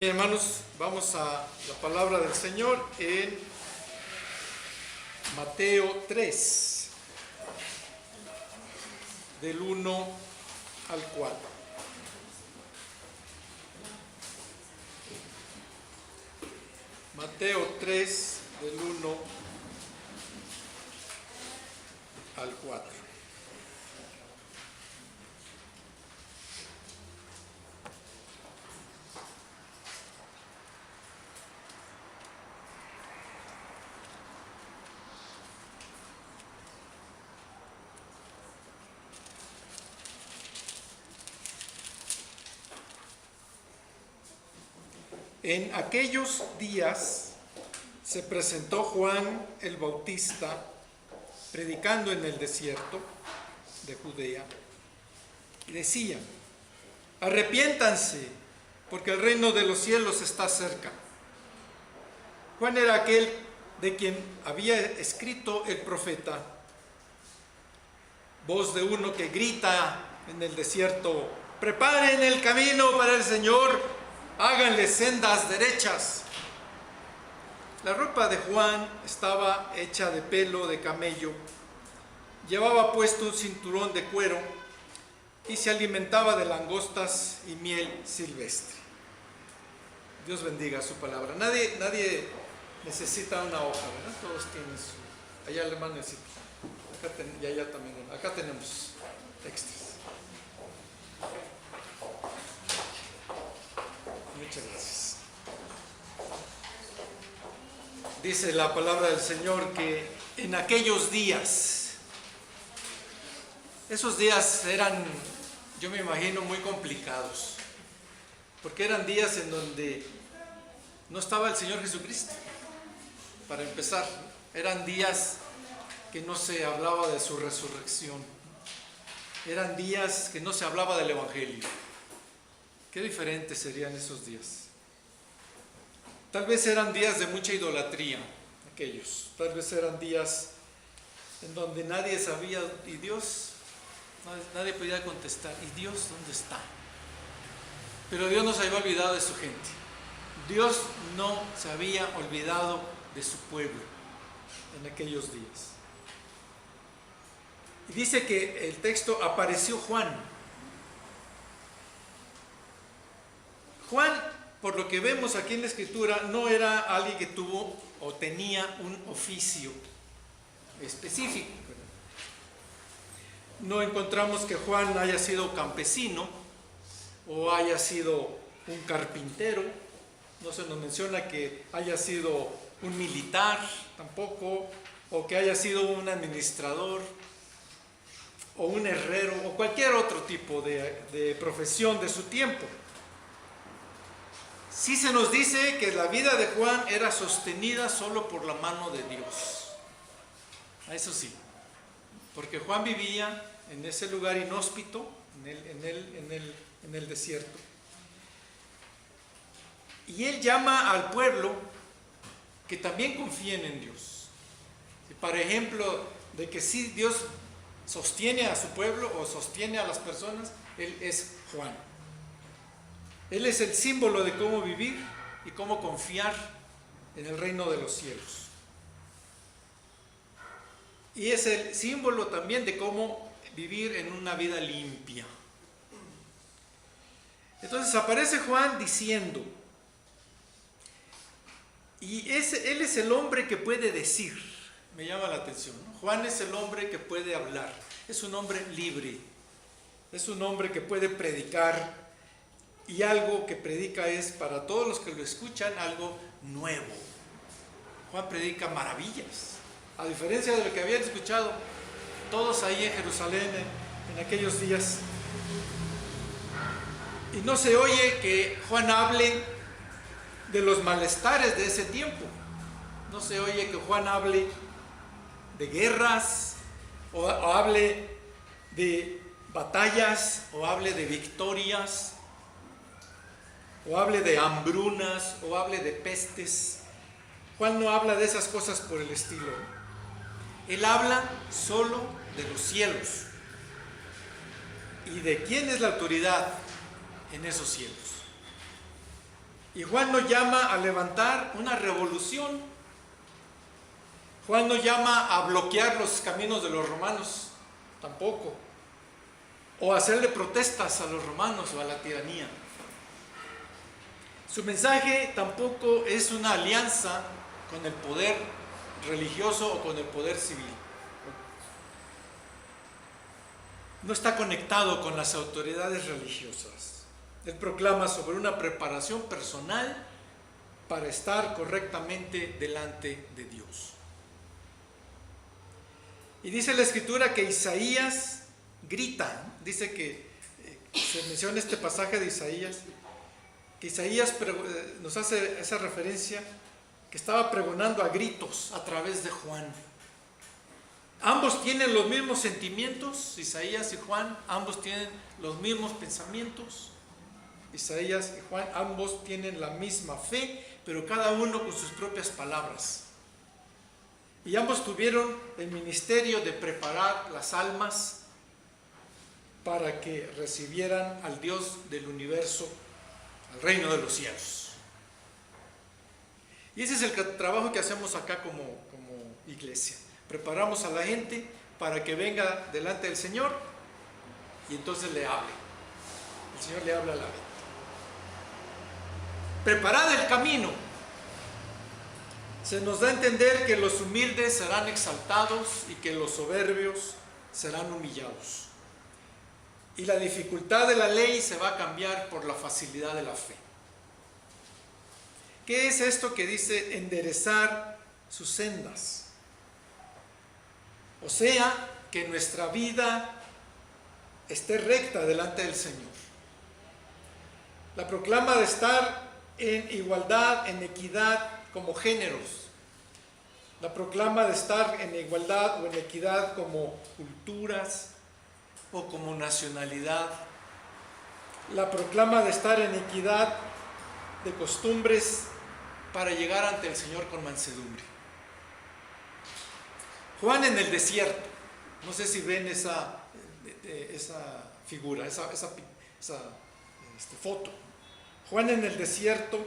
Hermanos, vamos a la palabra del Señor en Mateo 3, del 1 al 4. Mateo 3, del 1 al 4. En aquellos días se presentó Juan el Bautista predicando en el desierto de Judea y decía: arrepiéntanse, porque el reino de los cielos está cerca. Juan era aquel de quien había escrito el profeta: voz de uno que grita en el desierto, preparen el camino para el Señor, háganle sendas derechas. La ropa de Juan estaba hecha de pelo de camello, llevaba puesto un cinturón de cuero y se alimentaba de langostas y miel silvestre. Dios bendiga su palabra. Nadie necesita una hoja, ¿verdad? Todos tienen su... Allá el hermano necesita. Y allá también. Acá tenemos extras. Muchas gracias. Dice la palabra del Señor que en aquellos días, esos días eran, yo me imagino, muy complicados, porque eran días en donde no estaba el Señor Jesucristo. Para empezar, eran días que no se hablaba de su resurrección, eran días que no se hablaba del Evangelio. Qué diferentes serían esos días. Tal vez eran días de mucha idolatría, aquellos. Tal vez eran días en donde nadie sabía, y Dios, nadie podía contestar, ¿y Dios dónde está? Pero Dios no se había olvidado de su gente. Dios no se había olvidado de su pueblo en aquellos días. Y dice que el texto: apareció Juan. Juan, por lo que vemos aquí en la Escritura, no era alguien que tuvo o tenía un oficio específico. No encontramos que Juan haya sido campesino o haya sido un carpintero. No se nos menciona que haya sido un militar tampoco, o que haya sido un administrador o un herrero o cualquier otro tipo de profesión de su tiempo. Sí se nos dice que la vida de Juan era sostenida solo por la mano de Dios. Eso sí, porque Juan vivía en ese lugar inhóspito, en el desierto. Y él llama al pueblo que también confíen en Dios. Para ejemplo, de que si Dios sostiene a su pueblo o sostiene a las personas, él es Juan. Él es el símbolo de cómo vivir y cómo confiar en el reino de los cielos. Y es el símbolo también de cómo vivir en una vida limpia. Entonces aparece Juan diciendo, y él es el hombre que puede decir, me llama la atención, ¿no? Juan es el hombre que puede hablar, es un hombre libre, es un hombre que puede predicar. Y algo que predica es, para todos los que lo escuchan, algo nuevo. Juan predica maravillas, a diferencia de lo que habían escuchado todos ahí en Jerusalén en aquellos días. Y no se oye que Juan hable de los malestares de ese tiempo. No se oye que Juan hable de guerras, o hable de batallas, o hable de victorias, o hable de hambrunas, o hable de pestes. Juan no habla de esas cosas por el estilo. Él habla solo de los cielos. ¿Y de quién es la autoridad en esos cielos? Y Juan no llama a levantar una revolución. Juan no llama a bloquear los caminos de los romanos, tampoco. O hacerle protestas a los romanos o a la tiranía. Su mensaje tampoco es una alianza con el poder religioso o con el poder civil. No está conectado con las autoridades religiosas. Él proclama sobre una preparación personal para estar correctamente delante de Dios. Y dice la Escritura que Isaías grita, dice que se menciona este pasaje de Isaías, que Isaías nos hace esa referencia, que estaba pregonando a gritos a través de Juan. Ambos tienen los mismos sentimientos, Isaías y Juan, ambos tienen los mismos pensamientos, Isaías y Juan, ambos tienen la misma fe, pero cada uno con sus propias palabras. Y ambos tuvieron el ministerio de preparar las almas para que recibieran al Dios del universo, al reino de los cielos. Y ese es el trabajo que hacemos acá como iglesia. Preparamos a la gente para que venga delante del Señor y entonces le hable. El Señor le habla a la gente. Preparad el camino. Se nos da a entender que los humildes serán exaltados y que los soberbios serán humillados. Y la dificultad de la ley se va a cambiar por la facilidad de la fe. ¿Qué es esto que dice enderezar sus sendas? O sea, que nuestra vida esté recta delante del Señor. La proclama de estar en igualdad, en equidad como géneros. La proclama de estar en igualdad o en equidad como culturas o como nacionalidad. La proclama de estar en equidad de costumbres para llegar ante el Señor con mansedumbre. Juan en el desierto, no sé si ven esa figura, esa foto. Juan en el desierto,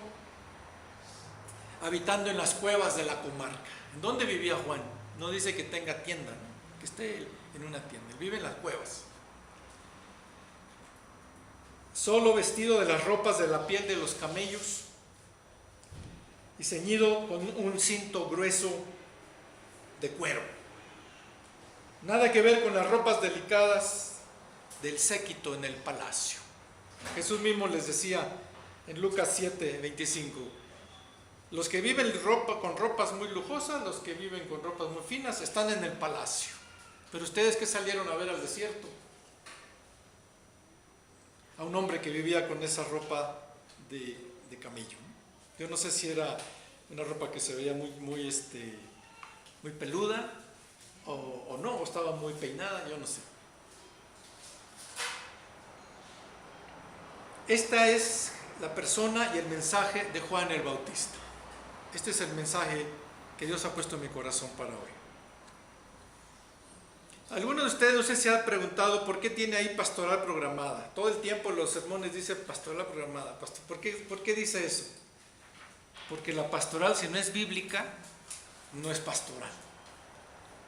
habitando en las cuevas de la comarca. ¿En dónde vivía Juan? No dice que tenga tienda, ¿no? Que esté en una tienda, él vive en las cuevas. Solo vestido de las ropas de la piel de los camellos y ceñido con un cinto grueso de cuero. Nada que ver con las ropas delicadas del séquito en el palacio. Jesús mismo les decía en Lucas 7:25, los que viven con ropas muy lujosas, los que viven con ropas muy finas, están en el palacio. Pero ustedes, ¿qué salieron a ver al desierto? A un hombre que vivía con esa ropa de camello. Yo no sé si era una ropa que se veía muy peluda o no, o estaba muy peinada, yo no sé. Esta es la persona y el mensaje de Juan el Bautista. Este es el mensaje que Dios ha puesto en mi corazón para hoy. Algunos de ustedes, no sé si han preguntado por qué tiene ahí pastoral programada. Todo el tiempo los sermones dicen pastoral programada. ¿Por qué dice eso? Porque la pastoral, si no es bíblica, no es pastoral.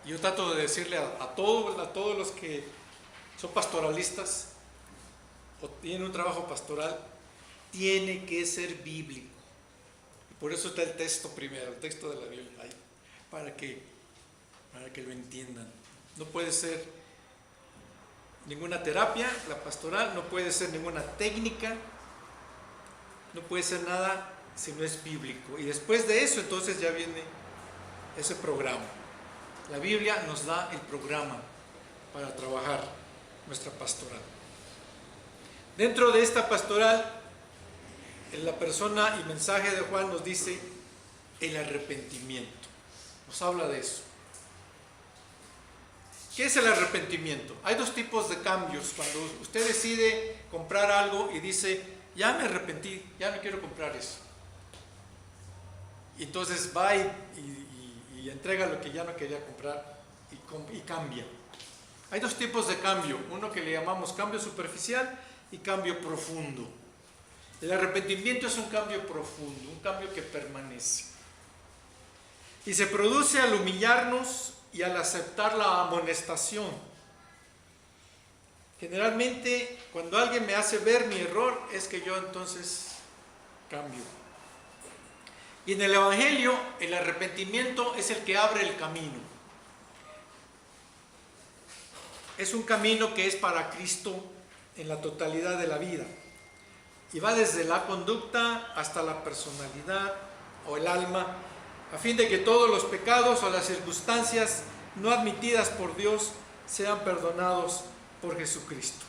Yo trato de decirle a todos los que son pastoralistas o tienen un trabajo pastoral, tiene que ser bíblico. Y por eso está el texto primero, el texto de la Biblia ahí, para que lo entiendan. No puede ser ninguna terapia, la pastoral, no puede ser ninguna técnica, no puede ser nada si no es bíblico. Y después de eso, entonces ya viene ese programa. La Biblia nos da el programa para trabajar nuestra pastoral. Dentro de esta pastoral, en la persona y mensaje de Juan nos dice el arrepentimiento. Nos habla de eso. ¿Qué es el arrepentimiento? Hay dos tipos de cambios. Cuando usted decide comprar algo y dice, ya me arrepentí, ya no quiero comprar eso. Y entonces va y entrega lo que ya no quería comprar y cambia. Hay dos tipos de cambio. Uno que le llamamos cambio superficial y cambio profundo. El arrepentimiento es un cambio profundo, un cambio que permanece. Y se produce al humillarnos y al aceptar la amonestación. Generalmente, cuando alguien me hace ver mi error, es que yo entonces cambio. Y en el Evangelio, el arrepentimiento es el que abre el camino. Es un camino que es para Cristo en la totalidad de la vida. Y va desde la conducta hasta la personalidad o el alma, a fin de que todos los pecados o las circunstancias no admitidas por Dios sean perdonados por Jesucristo.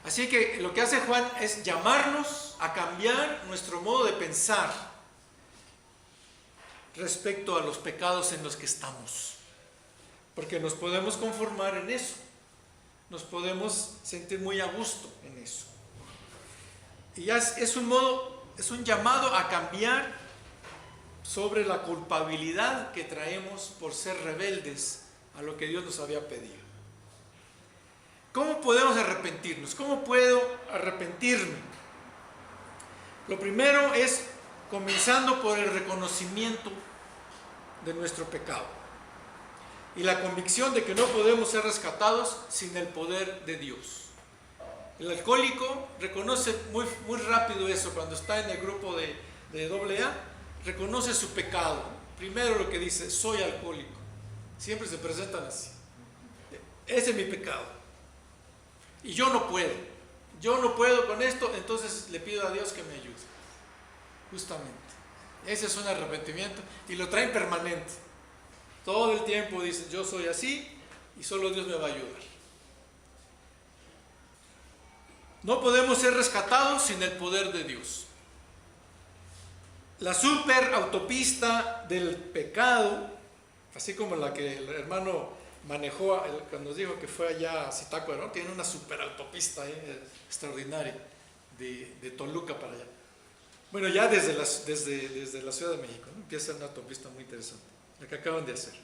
Así que lo que hace Juan es llamarnos a cambiar nuestro modo de pensar respecto a los pecados en los que estamos, porque nos podemos conformar en eso, nos podemos sentir muy a gusto en eso. Y ya es un llamado a cambiar sobre la culpabilidad que traemos por ser rebeldes a lo que Dios nos había pedido. ¿Cómo podemos arrepentirnos? ¿Cómo puedo arrepentirme? Lo primero es comenzando por el reconocimiento de nuestro pecado y la convicción de que no podemos ser rescatados sin el poder de Dios. El alcohólico reconoce muy rápido eso cuando está en el grupo de AA, reconoce su pecado. Primero lo que dice, soy alcohólico. Siempre se presentan así. Ese es mi pecado. Y yo no puedo con esto, entonces le pido a Dios que me ayude. Justamente. Ese es un arrepentimiento y lo traen permanente. Todo el tiempo dicen, yo soy así y solo Dios me va a ayudar. No podemos ser rescatados sin el poder de Dios. La super autopista del pecado, así como la que el hermano manejó cuando nos dijo que fue allá a Zitácuaro, ¿no? Tiene una super autopista extraordinaria de Toluca para allá. Bueno, ya desde la Ciudad de México, ¿no? Empieza a ser una autopista muy interesante, la que acaban de hacer.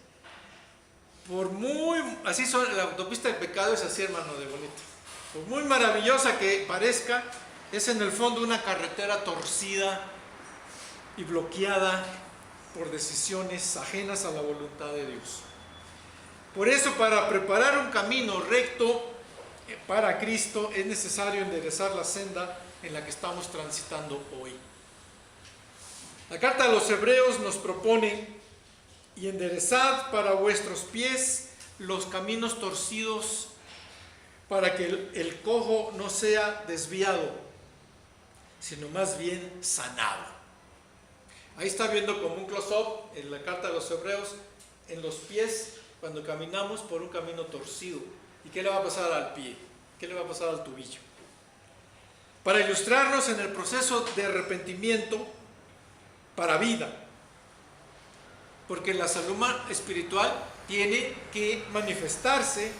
La autopista del pecado es así, hermano, de bonito. Por muy maravillosa que parezca, es en el fondo una carretera torcida y bloqueada por decisiones ajenas a la voluntad de Dios. Por eso, para preparar un camino recto para Cristo, es necesario enderezar la senda en la que estamos transitando hoy. La carta a los Hebreos nos propone: y enderezad para vuestros pies los caminos torcidos, para que el cojo no sea desviado, sino más bien sanado. Ahí está viendo como un close-up en la carta a los Hebreos, en los pies, cuando caminamos por un camino torcido. ¿Y qué le va a pasar al pie? ¿Qué le va a pasar al tobillo? Para ilustrarnos en el proceso de arrepentimiento para vida. Porque la salud espiritual tiene que manifestarse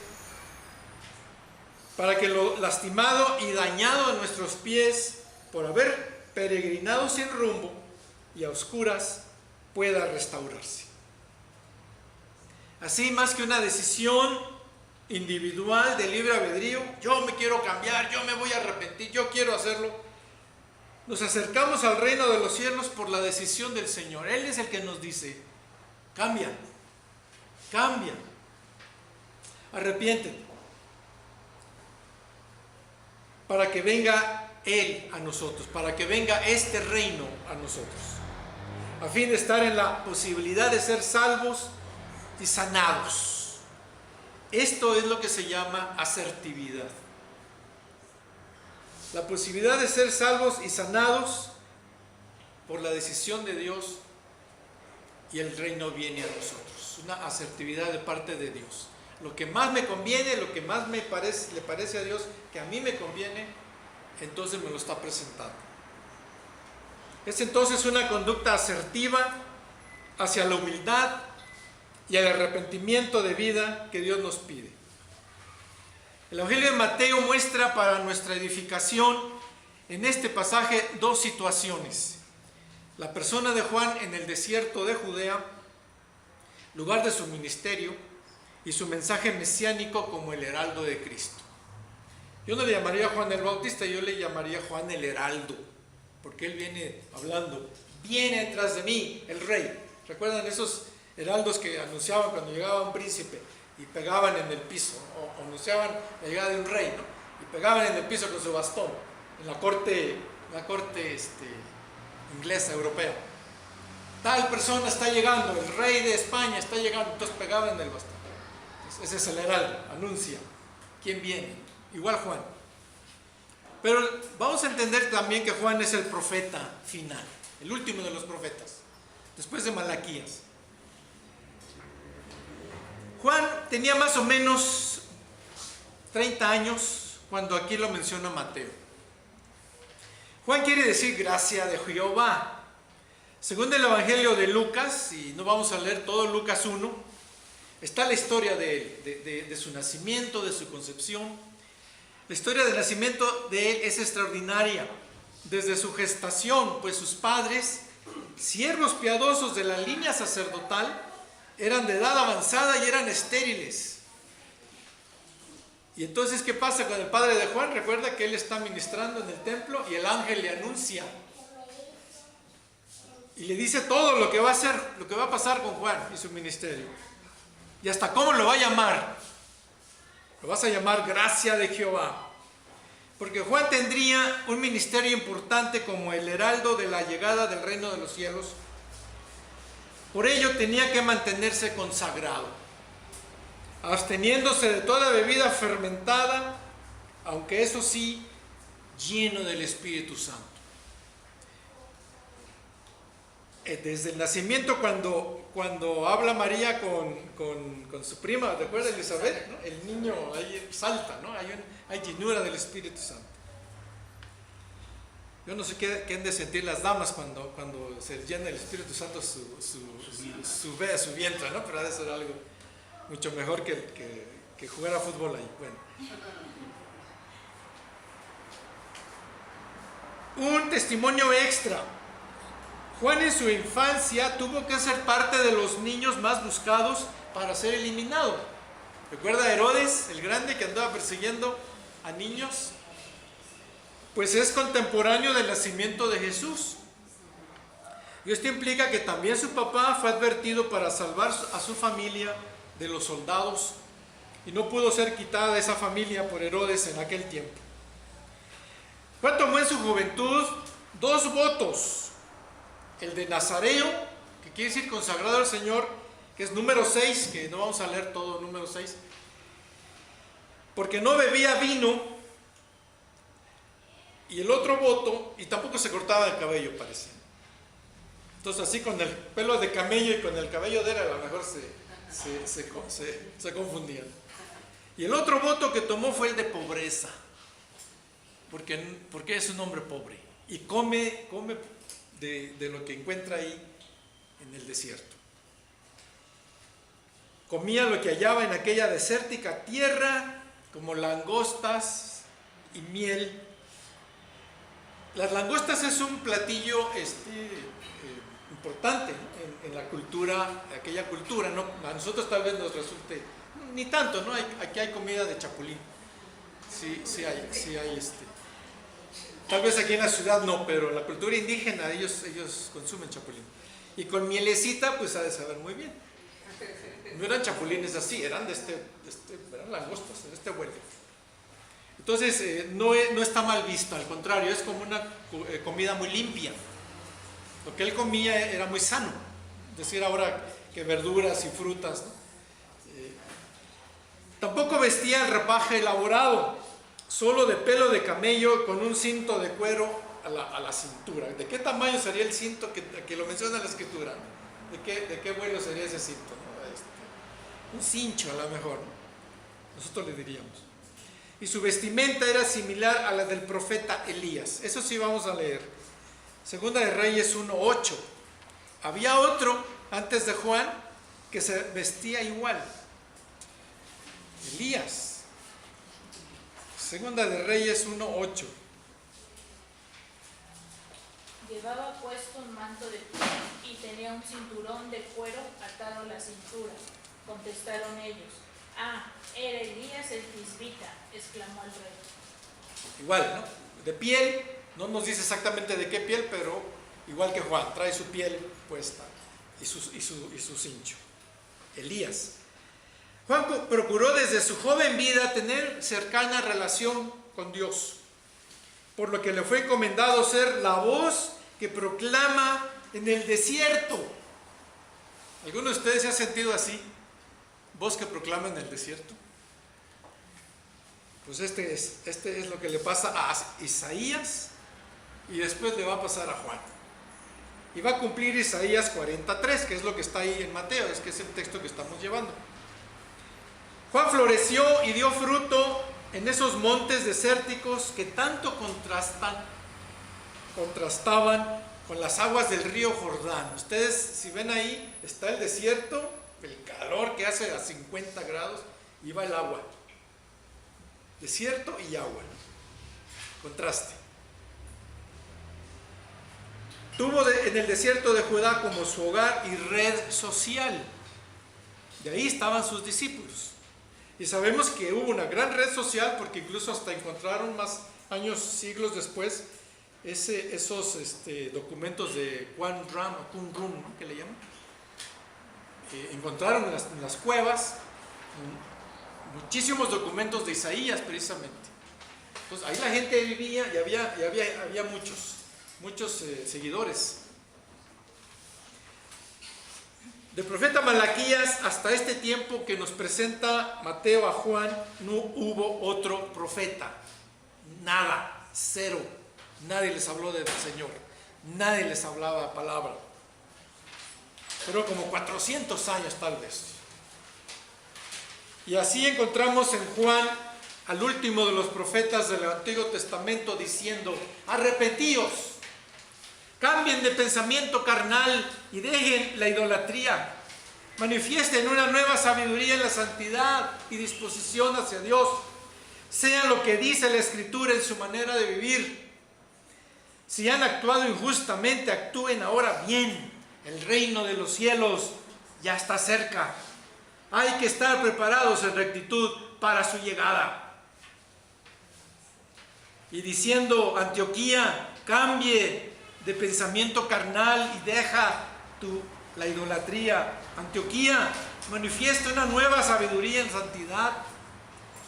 para que lo lastimado y dañado de nuestros pies por haber peregrinado sin rumbo y a oscuras pueda restaurarse. Así, más que una decisión individual de libre albedrío, yo me quiero cambiar, yo me voy a arrepentir, yo quiero hacerlo, nos acercamos al reino de los cielos por la decisión del Señor. Él es el que nos dice: cambia, arrepiéntete, para que venga Él a nosotros, para que venga este reino a nosotros, a fin de estar en la posibilidad de ser salvos y sanados. Esto es lo que se llama asertividad. La posibilidad de ser salvos y sanados por la decisión de Dios, y el reino viene a nosotros. Una asertividad de parte de Dios. Lo que más me conviene, lo que más le parece a Dios que a mí me conviene, entonces me lo está presentando. Es entonces una conducta asertiva hacia la humildad y el arrepentimiento de vida que Dios nos pide. El Evangelio de Mateo muestra para nuestra edificación en este pasaje dos situaciones: la persona de Juan en el desierto de Judea, lugar de su ministerio, y su mensaje mesiánico como el heraldo de Cristo. Yo no le llamaría Juan el Bautista, yo le llamaría Juan el Heraldo, porque él viene hablando, viene detrás de mí el rey. ¿Recuerdan esos heraldos que anunciaban cuando llegaba un príncipe y pegaban en el piso, o anunciaban la llegada de un rey, ¿no? Y pegaban en el piso con su bastón, en la corte inglesa, europea? Tal persona está llegando, el rey de España está llegando, entonces pegaban en el bastón. Ese es el heraldo, anuncia quién viene. Igual Juan. Pero vamos a entender también que Juan es el profeta final, el último de los profetas, después de Malaquías. Juan tenía más o menos 30 años cuando aquí lo menciona Mateo. Juan quiere decir gracia de Jehová. Según el Evangelio de Lucas, y no vamos a leer todo Lucas 1, está la historia de él, de su nacimiento, de su concepción. La historia del nacimiento de él es extraordinaria. Desde su gestación, pues sus padres, siervos piadosos de la línea sacerdotal, eran de edad avanzada y eran estériles. Y entonces, ¿qué pasa con el padre de Juan? Recuerda que él está ministrando en el templo y el ángel le anuncia y le dice todo lo que va a hacer, lo que va a pasar con Juan y su ministerio. Y hasta cómo lo va a llamar. Lo vas a llamar gracia de Jehová. Porque Juan tendría un ministerio importante como el heraldo de la llegada del reino de los cielos. Por ello tenía que mantenerse consagrado, absteniéndose de toda bebida fermentada, aunque eso sí, lleno del Espíritu Santo. Desde el nacimiento, cuando habla María con su prima, ¿recuerda Elizabeth? ¿No? El niño ahí salta, ¿no? Hay llenura del Espíritu Santo. Yo no sé qué han de sentir las damas cuando se llena el Espíritu Santo su vientre, ¿no? Pero ha de ser algo mucho mejor que jugar a fútbol ahí. Bueno. Un testimonio extra. Juan en su infancia tuvo que ser parte de los niños más buscados para ser eliminado. ¿Recuerda a Herodes, el grande, que andaba persiguiendo a niños? Pues es contemporáneo del nacimiento de Jesús. Y esto implica que también su papá fue advertido para salvar a su familia de los soldados y no pudo ser quitada esa familia por Herodes en aquel tiempo. Juan tomó en su juventud 2 votos. El de Nazareo, que quiere decir consagrado al Señor, que es número 6, que no vamos a leer todo número 6, porque no bebía vino. Y el otro voto, y tampoco se cortaba el cabello, parece. Entonces así con el pelo de camello y con el cabello de él, a lo mejor se confundían. Y el otro voto que tomó fue el de pobreza, porque es un hombre pobre y come de lo que encuentra ahí en el desierto. Comía lo que hallaba en aquella desértica tierra, como langostas y miel. Las langostas es un platillo importante en la cultura, aquella cultura, ¿no? A nosotros tal vez nos resulte, ni tanto, ¿no? Aquí hay comida de chapulín. Sí hay Tal vez aquí en la ciudad no, pero en la cultura indígena ellos consumen chapulín. Y con mielecita, pues ha de saber muy bien. No eran chapulines así, eran eran langostas, de este vuelo. Entonces, no está mal visto, al contrario, es como una comida muy limpia. Lo que él comía era muy sano. Es decir, ahora que verduras y frutas, ¿no? Tampoco vestía el ropaje elaborado, solo de pelo de camello con un cinto de cuero a la cintura. ¿De qué tamaño sería el cinto que lo menciona la escritura? ¿De qué vuelo sería ese cinto? ¿No? Un cincho a lo mejor, ¿no? Nosotros le diríamos. Y su vestimenta era similar a la del profeta Elías. Eso sí vamos a leer. Segunda de Reyes 1:8. Había otro antes de Juan que se vestía igual. Elías. Segunda de Reyes 1:8. Llevaba puesto un manto de piel y tenía un cinturón de cuero atado a la cintura. Contestaron ellos: Ah, era Elías el tisbita, exclamó el rey. igual, ¿no? De piel, no nos dice exactamente de qué piel, pero igual que Juan, trae su piel puesta y su cincho. Elías. Juan procuró desde su joven vida tener cercana relación con Dios, por lo que le fue encomendado ser la voz que proclama en el desierto. ¿Alguno de ustedes se ha sentido así? ¿Voz que proclama en el desierto? Pues este es lo que le pasa a Isaías y después le va a pasar a Juan. Y va a cumplir Isaías 43, que es lo que está ahí en Mateo, es que es el texto que estamos llevando. Juan floreció y dio fruto en esos montes desérticos que tanto contrastaban con las aguas del río Jordán. Ustedes, si ven ahí, está el desierto, el calor que hace a 50 grados, y va el agua. Desierto y agua. Contraste. Tuvo en el desierto de Judá como su hogar y red social. De ahí estaban sus discípulos. Y sabemos que hubo una gran red social porque incluso hasta encontraron más años, siglos después, esos documentos de Qumran o Qumran, ¿no? Que le llaman. Encontraron en las cuevas muchísimos documentos de Isaías precisamente. Entonces ahí la gente vivía y había muchos seguidores. Del profeta Malaquías hasta este tiempo que nos presenta Mateo a Juan, no hubo otro profeta. Nada, cero. Nadie les habló del Señor. Nadie les hablaba palabra. Pero como 400 años tal vez. Y así encontramos en Juan al último de los profetas del Antiguo Testamento diciendo: arrepentíos, cambien de pensamiento carnal y dejen la idolatría. Manifiesten una nueva sabiduría en la santidad y disposición hacia Dios. Sean lo que dice la Escritura en su manera de vivir. Si han actuado injustamente, actúen ahora bien. El reino de los cielos ya está cerca. Hay que estar preparados en rectitud para su llegada. Y diciendo: Antioquía, cambie de pensamiento carnal y deja la idolatría. Antioquía, manifiesta una nueva sabiduría en santidad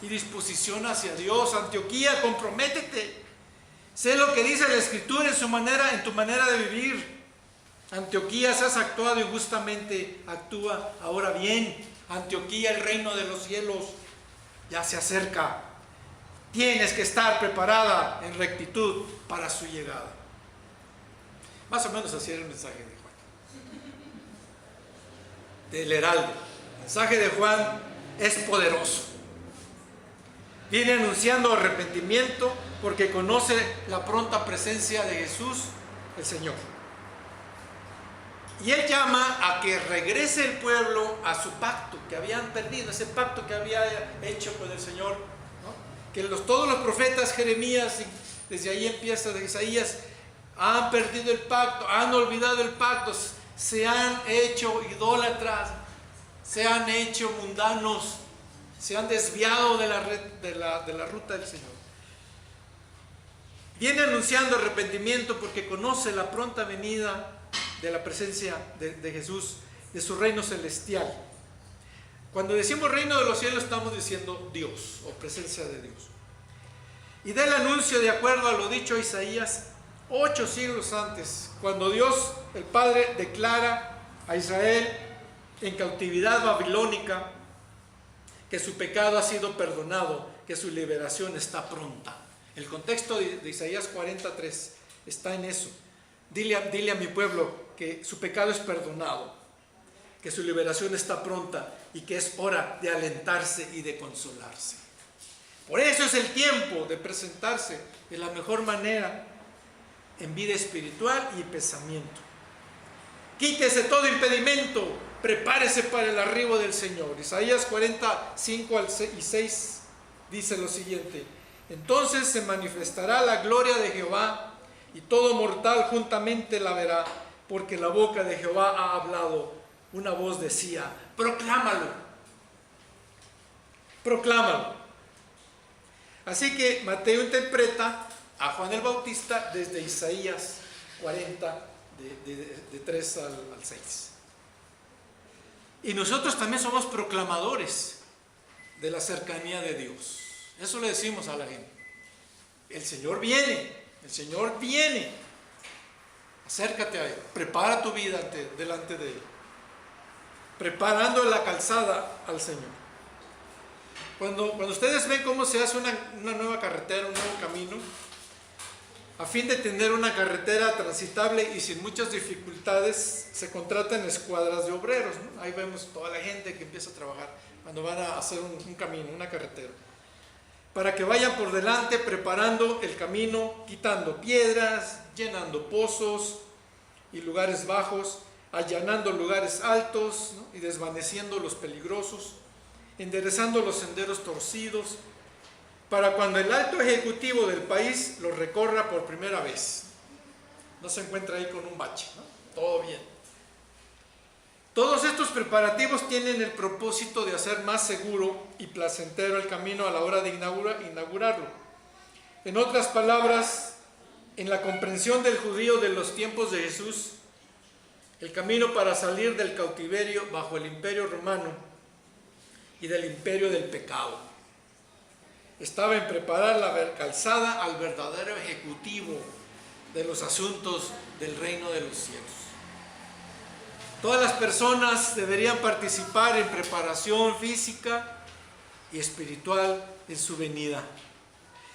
y disposición hacia Dios. Antioquía, comprométete. Sé lo que dice la Escritura en tu manera de vivir. Antioquía, si has actuado injustamente, actúa ahora bien. Antioquía, el reino de los cielos ya se acerca. Tienes que estar preparada en rectitud para su llegada. Más o menos así era el mensaje de Juan. Del Heraldo. El mensaje de Juan es poderoso. Viene anunciando arrepentimiento porque conoce la pronta presencia de Jesús, el Señor. Y él llama a que regrese el pueblo a su pacto que habían perdido, ese pacto que había hecho con el Señor, ¿no? Que todos los profetas, Jeremías, desde ahí empieza de Isaías, han perdido el pacto, han olvidado el pacto, se han hecho idólatras, se han hecho mundanos, se han desviado de la ruta del Señor. Viene anunciando arrepentimiento porque conoce la pronta venida de la presencia de Jesús, de su reino celestial. Cuando decimos reino de los cielos estamos diciendo Dios o presencia de Dios. Y da el anuncio de acuerdo a lo dicho a Isaías 8 siglos antes, cuando Dios el Padre declara a Israel en cautividad babilónica que su pecado ha sido perdonado, que su liberación está pronta. El contexto de Isaías 43 está en eso. Dile a mi pueblo que su pecado es perdonado, que su liberación está pronta y que es hora de alentarse y de consolarse. Por eso es el tiempo de presentarse de la mejor manera en vida espiritual y pensamiento. Quítese todo impedimento, prepárese para el arribo del Señor. Isaías 45 y 6 dice lo siguiente: entonces se manifestará la gloria de Jehová y todo mortal juntamente la verá, porque la boca de Jehová ha hablado. Una voz decía: proclámalo, proclámalo. Así que Mateo interpreta a Juan el Bautista desde Isaías 40, de 3 al 6. Y nosotros también somos proclamadores de la cercanía de Dios. Eso le decimos a la gente. El Señor viene, el Señor viene. Acércate a Él, prepara tu vida delante de Él, preparando la calzada al Señor. Cuando ustedes ven cómo se hace una nueva carretera, un nuevo camino, a fin de tener una carretera transitable y sin muchas dificultades, se contratan escuadras de obreros, ¿no? Ahí vemos toda la gente que empieza a trabajar cuando van a hacer un camino, una carretera, para que vayan por delante preparando el camino, quitando piedras, llenando pozos y lugares bajos, allanando lugares altos, ¿no? Y desvaneciendo los peligrosos, enderezando los senderos torcidos, para cuando el alto ejecutivo del país lo recorra por primera vez, no se encuentra ahí con un bache, ¿no? Todo bien. Todos estos preparativos tienen el propósito de hacer más seguro y placentero el camino a la hora de inaugurarlo. En otras palabras, en la comprensión del judío de los tiempos de Jesús, el camino para salir del cautiverio bajo el imperio romano y del imperio del pecado estaba en preparar la calzada al verdadero ejecutivo de los asuntos del reino de los cielos. Todas las personas deberían participar en preparación física y espiritual en su venida.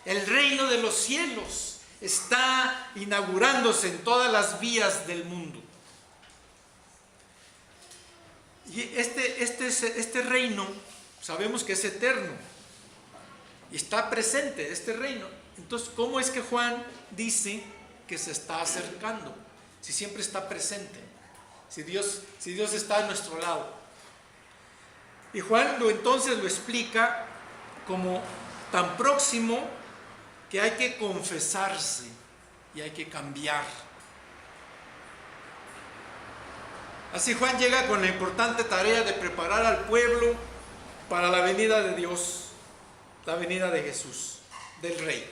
El reino de los cielos está inaugurándose en todas las vías del mundo. Y este reino sabemos que es eterno y está presente este reino. Entonces, ¿cómo es que Juan dice que se está acercando? Si siempre está presente, si Dios está a nuestro lado. Y Juan entonces lo explica como tan próximo que hay que confesarse y hay que cambiar. Así Juan llega con la importante tarea de preparar al pueblo para la venida de Dios, la venida de Jesús, del Rey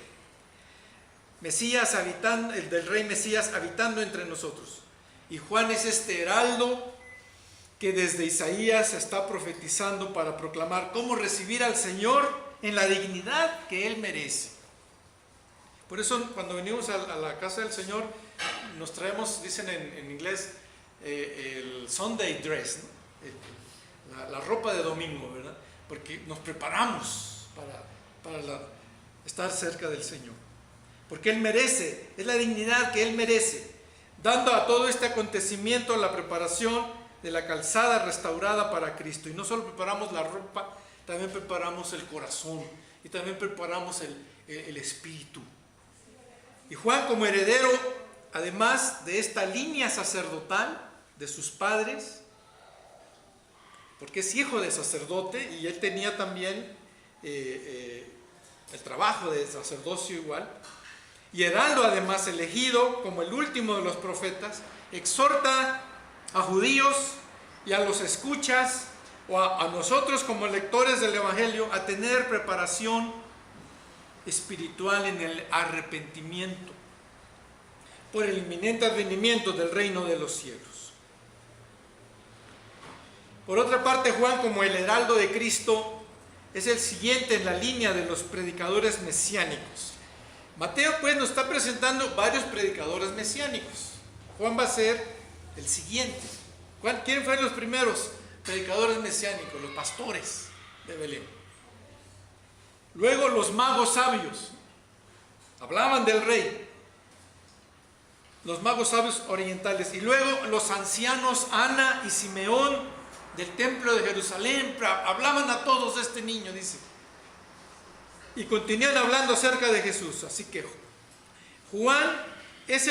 Mesías del Rey Mesías habitando entre nosotros. Y Juan es este heraldo que desde Isaías está profetizando para proclamar cómo recibir al Señor en la dignidad que Él merece. Por eso cuando venimos a la casa del Señor nos traemos, dicen en inglés, el Sunday dress, ¿no? la ropa de domingo, ¿verdad? Porque nos preparamos para estar cerca del Señor. Porque Él merece, es la dignidad que Él merece, dando a todo este acontecimiento la preparación de la calzada restaurada para Cristo. Y no solo preparamos la ropa, también preparamos el corazón y también preparamos el espíritu. Y Juan, como heredero, además de esta línea sacerdotal de sus padres, porque es hijo de sacerdote y él tenía también el trabajo de sacerdocio igual, y heraldo además elegido como el último de los profetas, exhorta a judíos y a los escuchas o a nosotros como lectores del Evangelio a tener preparación espiritual en el arrepentimiento por el inminente advenimiento del reino de los cielos. Por otra parte, Juan, como el heraldo de Cristo, es el siguiente en la línea de los predicadores mesiánicos. Mateo pues nos está presentando varios predicadores mesiánicos. Juan va a ser el siguiente. ¿Quién fueron los primeros predicadores mesiánicos? Los pastores de Belén. Luego los magos sabios hablaban del rey, los magos sabios orientales. Y luego los ancianos Ana y Simeón del templo de Jerusalén hablaban a todos de este niño, dice. Y continúan hablando acerca de Jesús. Así que Juan es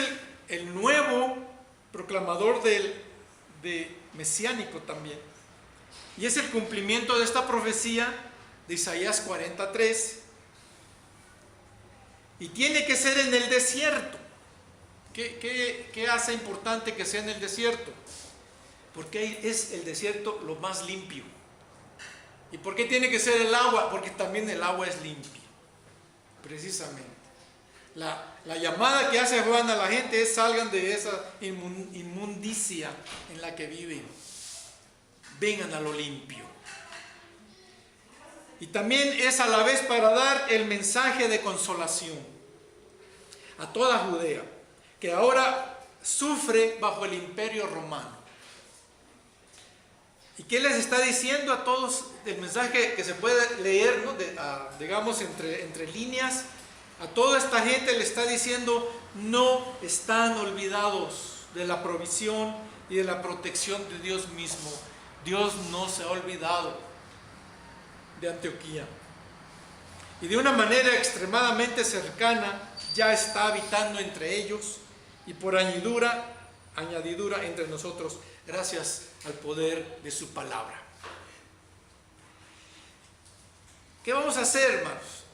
el nuevo proclamador de mesiánico también. Y es el cumplimiento de esta profecía de Isaías 43. Y tiene que ser en el desierto. ¿Qué hace importante que sea en el desierto? Porque es el desierto lo más limpio. ¿Y por qué tiene que ser el agua? Porque también el agua es limpia. precisamente. La llamada que hace Juan a la gente es: salgan de esa inmundicia en la que viven, vengan a lo limpio. Y también es a la vez para dar el mensaje de consolación a toda Judea, que ahora sufre bajo el imperio romano. ¿Y qué les está diciendo a todos? El mensaje que se puede leer, ¿no? Digamos entre líneas. A toda esta gente le está diciendo: no están olvidados de la provisión y de la protección de Dios mismo. Dios no se ha olvidado de Antioquía. Y de una manera extremadamente cercana ya está habitando entre ellos y por añadidura entre nosotros, gracias al poder de su palabra. ¿Qué vamos a hacer, hermanos?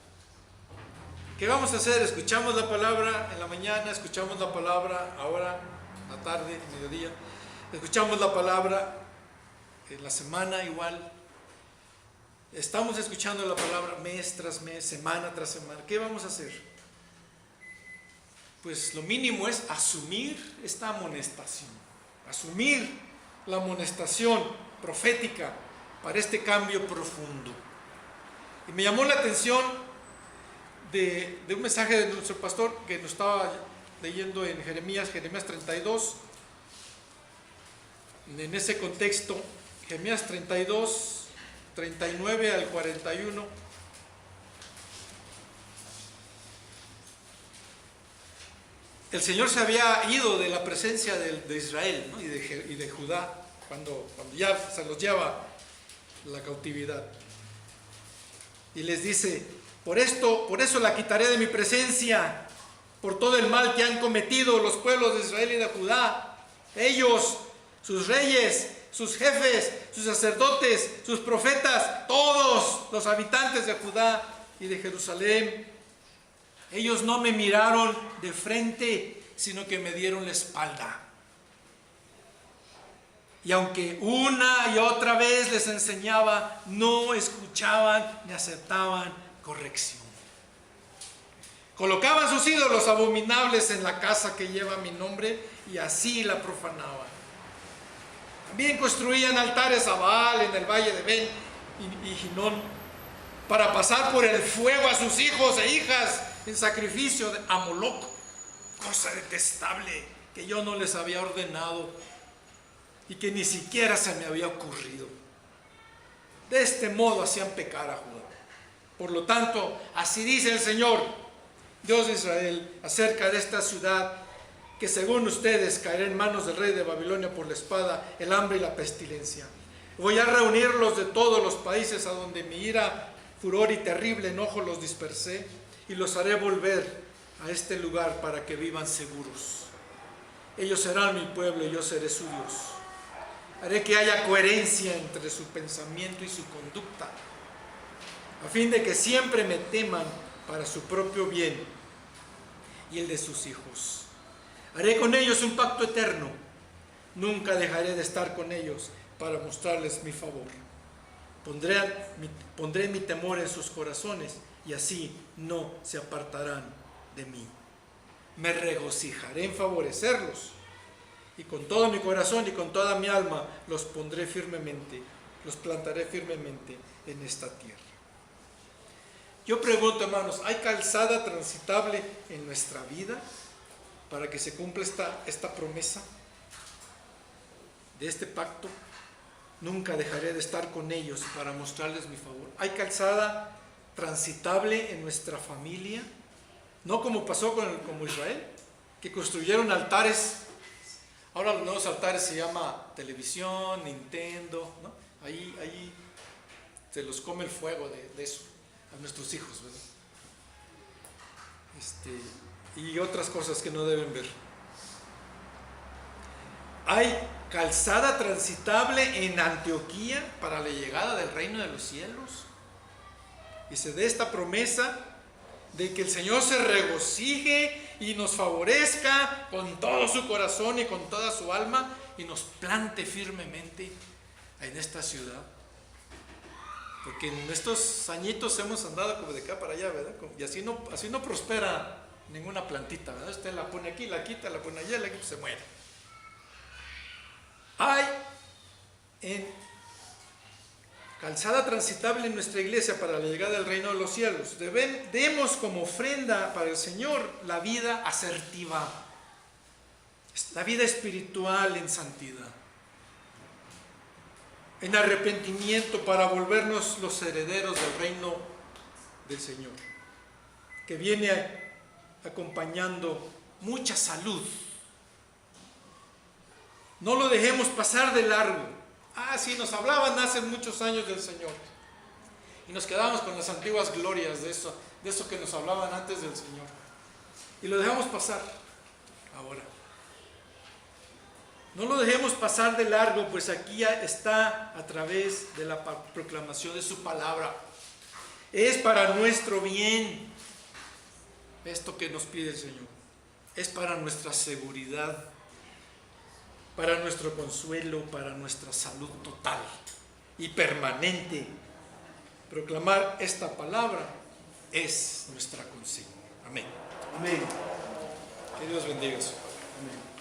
¿Qué vamos a hacer? Escuchamos la palabra en la mañana, escuchamos la palabra ahora, en la tarde, en mediodía, escuchamos la palabra en la semana igual. Estamos escuchando la palabra mes tras mes, semana tras semana. ¿Qué vamos a hacer? Pues lo mínimo es asumir esta amonestación, asumir la amonestación profética para este cambio profundo. Y me llamó la atención de un mensaje de nuestro pastor que nos estaba leyendo en Jeremías 32. En ese contexto, Jeremías 32, 39 al 41. El Señor se había ido de la presencia de Israel, ¿no? y de Judá, cuando ya se los lleva la cautividad. Y les dice: por eso la quitaré de mi presencia, por todo el mal que han cometido los pueblos de Israel y de Judá. Ellos, sus reyes, sus jefes, sus sacerdotes, sus profetas, todos los habitantes de Judá y de Jerusalén. Ellos no me miraron de frente, sino que me dieron la espalda. Y aunque una y otra vez les enseñaba, no escuchaban ni aceptaban corrección. Colocaban sus ídolos abominables en la casa que lleva mi nombre y así la profanaban. También construían altares a Baal en el valle de Ben y Hinón para pasar por el fuego a sus hijos e hijas en sacrificio a Moloc, cosa detestable que yo no les había ordenado y que ni siquiera se me había ocurrido. De este modo hacían pecar a Judá. Por lo tanto, así dice el Señor, Dios de Israel, acerca de esta ciudad, que según ustedes caerá en manos del rey de Babilonia por la espada, el hambre y la pestilencia. Voy a reunirlos de todos los países a donde mi ira, furor y terrible enojo los dispersé, y los haré volver a este lugar para que vivan seguros. Ellos serán mi pueblo y yo seré su Dios. Haré que haya coherencia entre su pensamiento y su conducta, a fin de que siempre me teman para su propio bien y el de sus hijos. Haré con ellos un pacto eterno. Nunca dejaré de estar con ellos para mostrarles mi favor. Pondré mi temor en sus corazones y así no se apartarán de mí. Me regocijaré en favorecerlos y con todo mi corazón y con toda mi alma los plantaré firmemente en esta tierra. Yo pregunto, hermanos, ¿hay calzada transitable en nuestra vida para que se cumpla esta promesa de este pacto? Nunca dejaré de estar con ellos para mostrarles mi favor. ¿Hay calzada transitable en nuestra familia? No como pasó como Israel, que construyeron altares. Ahora los nuevos altares se llama televisión, Nintendo, ¿no? Ahí se los come el fuego de eso a nuestros hijos, ¿verdad? Y otras cosas que no deben ver. Hay calzada transitable en Antioquía para la llegada del reino de los cielos. Y se dé esta promesa de que el Señor se regocije y nos favorezca con todo su corazón y con toda su alma y nos plante firmemente en esta ciudad. Porque en estos añitos hemos andado como de acá para allá, ¿verdad? Y así no prospera ninguna plantita, ¿verdad? Usted la pone aquí, la quita, la pone allá, la quita, se muere. Hay en calzada transitable en nuestra iglesia para la llegada del reino de los cielos. Demos como ofrenda para el Señor la vida asertiva, la vida espiritual en santidad, en arrepentimiento, para volvernos los herederos del reino del Señor, que viene acompañando mucha salud. No lo dejemos pasar de largo. Sí, nos hablaban hace muchos años del Señor y nos quedamos con las antiguas glorias de eso que nos hablaban antes del Señor, y lo dejamos pasar ahora. No lo dejemos pasar de largo, pues aquí está a través de la proclamación de su palabra. Es para nuestro bien esto que nos pide el Señor. Es para nuestra seguridad, para nuestro consuelo, para nuestra salud total y permanente. Proclamar esta palabra es nuestra consigna. Amén. Amén. Que Dios bendiga a su palabra. Amén.